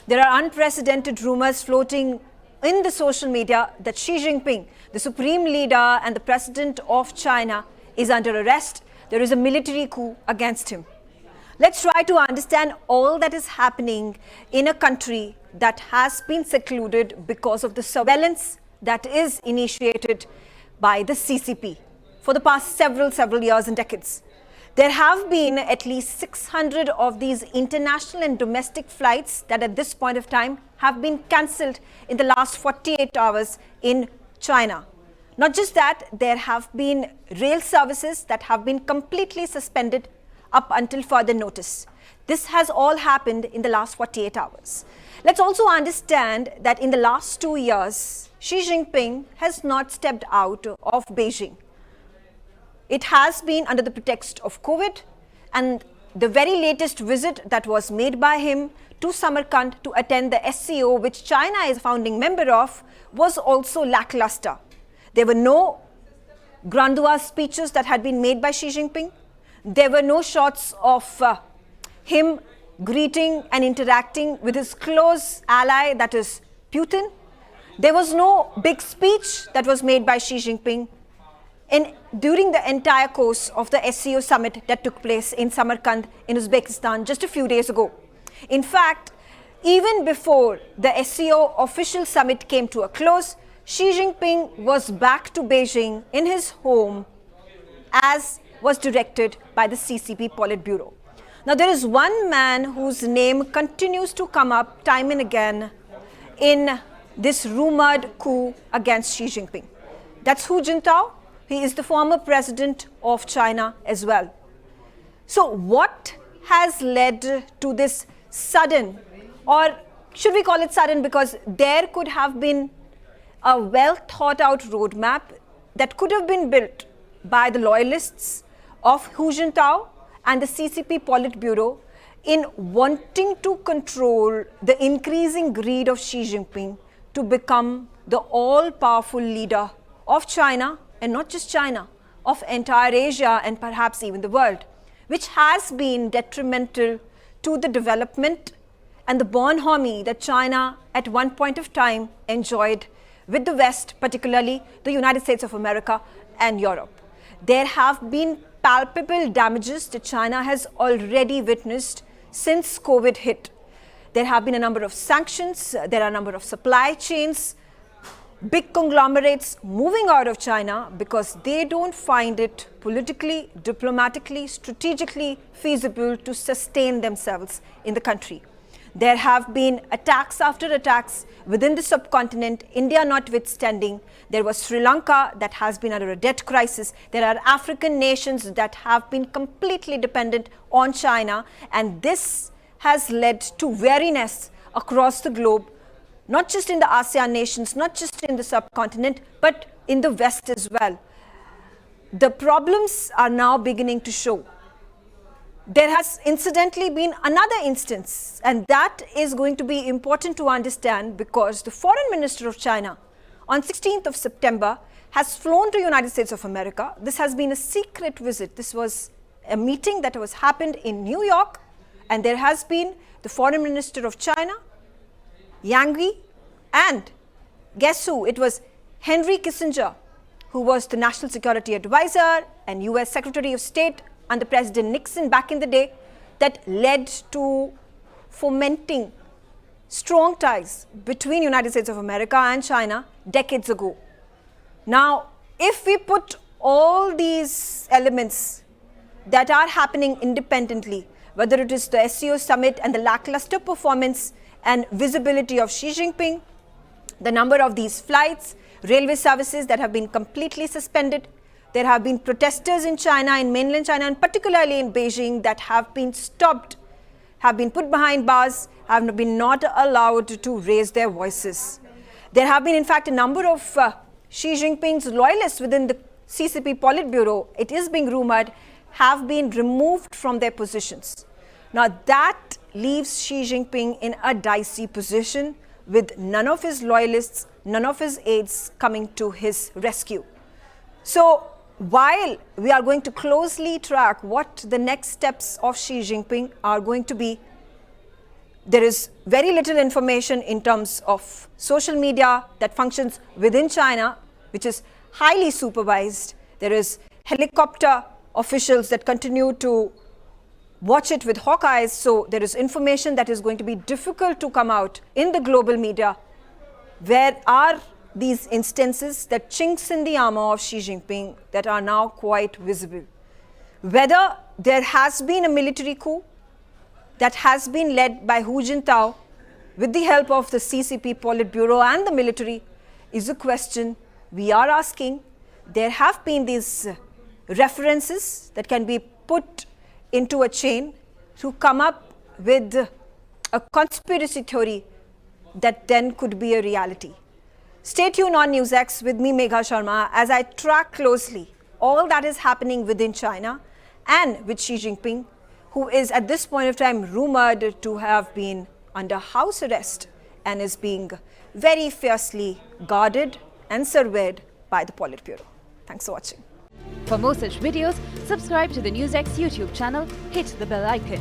There are unprecedented rumors floating in the social media that Xi Jinping, the supreme leader and the president of China, is under arrest. There is a military coup against him. Let's try to understand all that is happening in a country that has been secluded because of the surveillance that is initiated by the CCP for the past several years and decades. There have been at least 600 of these international and domestic flights that at this point of time have been cancelled in the last 48 hours in China. Not just that, there have been rail services that have been completely suspended up until further notice. This has all happened in the last 48 hours. Let's also understand that in the last 2 years, Xi Jinping has not stepped out of Beijing. It has been under the pretext of COVID, and the very latest visit that was made by him to Samarkand to attend the SCO, which China is a founding member of, was also lackluster. There were no grandeur speeches that had been made by Xi Jinping. There were no shots of him greeting and interacting with his close ally, that is Putin. There was no big speech that was made by Xi Jinping during the entire course of the SCO summit that took place in Samarkand in Uzbekistan just a few days ago. In fact, even before the SCO official summit came to a close, Xi Jinping was back to Beijing in his home as was directed by the CCP Politburo. Now, there is one man whose name continues to come up time and again in this rumored coup against Xi Jinping. That's Hu Jintao. He is the former president of China as well. So what has led to this sudden, or should we call it sudden, because there could have been a well thought out roadmap that could have been built by the loyalists of Hu Jintao and the CCP Politburo in wanting to control the increasing greed of Xi Jinping to become the all-powerful leader of China, and not just China, of entire Asia and perhaps even the world, which has been detrimental to the development and the bonhomie that China at one point of time enjoyed with the West, particularly the United States of America and Europe. There have been palpable damages that China has already witnessed since COVID hit. There have been a number of sanctions, there are a number of supply chains, big conglomerates moving out of China because they don't find it politically, diplomatically, strategically feasible to sustain themselves in the country. There have been attacks after attacks within the subcontinent, India notwithstanding. There was Sri Lanka that has been under a debt crisis. There are African nations that have been completely dependent on China, and this has led to weariness across the globe, not just in the ASEAN nations, not just in the subcontinent, but in the West as well. The problems are now beginning to show. There has incidentally been another instance, and that is going to be important to understand because the foreign minister of China on 16th of September has flown to the United States of America. This has been a secret visit. This was a meeting that was happened in New York, and there has been the foreign minister of China, Yang Yi, and guess who? It was Henry Kissinger, who was the National Security Advisor and US Secretary of State under President Nixon back in the day, that led to fomenting strong ties between United States of America and China decades ago. Now, if we put all these elements that are happening independently, whether it is the SCO summit and the lackluster performance and visibility of Xi Jinping, the number of these flights, railway services that have been completely suspended, there have been protesters in China, in mainland China, and particularly in Beijing that have been stopped, have been put behind bars, have been not allowed to raise their voices. There have been, in fact, a number of Xi Jinping's loyalists within the CCP Politburo, it is being rumored, have been removed from their positions. Now that leaves Xi Jinping in a dicey position with none of his loyalists, none of his aides coming to his rescue. So while we are going to closely track what the next steps of Xi Jinping are going to be, There is very little information in terms of social media that functions within China, which is highly supervised. There is helicopter officials that continue to watch it with hawk eyes, so there is information that is going to be difficult to come out in the global media. Where are these instances, that chinks in the armor of Xi Jinping, that are now quite visible? Whether there has been a military coup that has been led by Hu Jintao with the help of the CCP Politburo and the military is a question we are asking. There have been these references that can be put into a chain to come up with a conspiracy theory that then could be a reality. Stay tuned on NewsX with me, Megha Sharma, as I track closely all that is happening within China and with Xi Jinping, who is at this point of time rumored to have been under house arrest and is being very fiercely guarded and surveyed by the Politburo. Thanks for watching. For more such videos, subscribe to the NewsX YouTube channel, hit the bell icon.